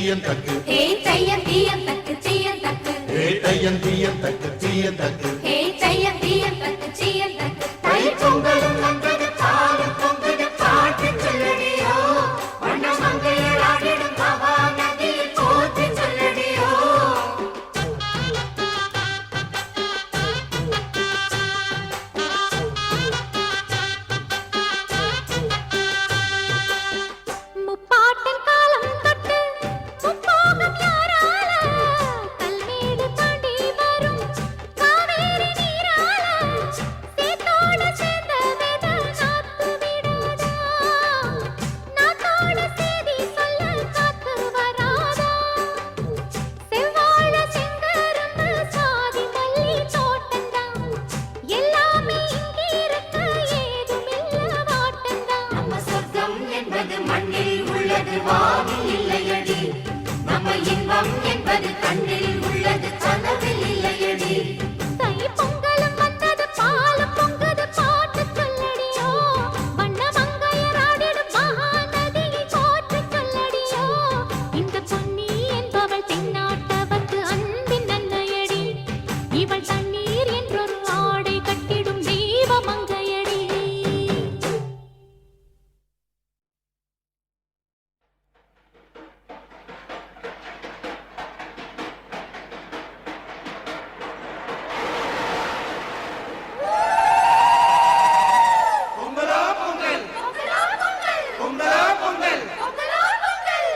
தீயன் தக்கு ஹே தையம் தீயம் தக்கு தீயன் தக்கு ஹே தையன் தீயன் தக்கு தீயன் தக்கு ஹே தையம் தீயம் தக்கு தீயன் தக்கு தை பொங்கலும் வந்தது பாலும் பொங்குது பாட்டு சொல்லடியோ வண்ண மங்கையர் ஆடிடும் மகா நதியில் போற்றி சொல்லடியோ முப்பாட்டின் காலம் தொட்டு முப்போகம் யாரால கல்மேடு தாண்டி வரும் காவேரி நீரால சேத்தோட சேர்ந்த வேத நாத்து விடாதா நாத்தோட சேதி சொல்ல காத்து வராதா செவ்வாழ செங்கரும்பு சாதி மல்லி தோட்டந்தான் எல்லாமே இங்கிருக்க ஏதுமில்ல வாட்டந்தான் நம்ம சொர்க்கம் என்பது மண்ணில் உள்ளது வானில் இல்லையடி நம்ம இன்பம் என்பது கண்ணில் உள்ளது கனவில் இல்லையடி தை பொங்கலும் வந்தது பாலும் பொங்குது பாட்டு சொல்லடியோ வண்ண மங்கையர் ஆடிடும் மகா நதியை போற்றி சொல்லடியோ இந்த பொன்னி என்பவள் தென்னாட்டவர்க்கு அன்பின் நன்மையடி இவள் தண்ணீர் என்றொரு ஆடை கட்டிடும் தெய்வ மங்கையடி பொங்கலா பொங்கல் பொங்கலா பொங்கல் பொங்கலா பொங்கல்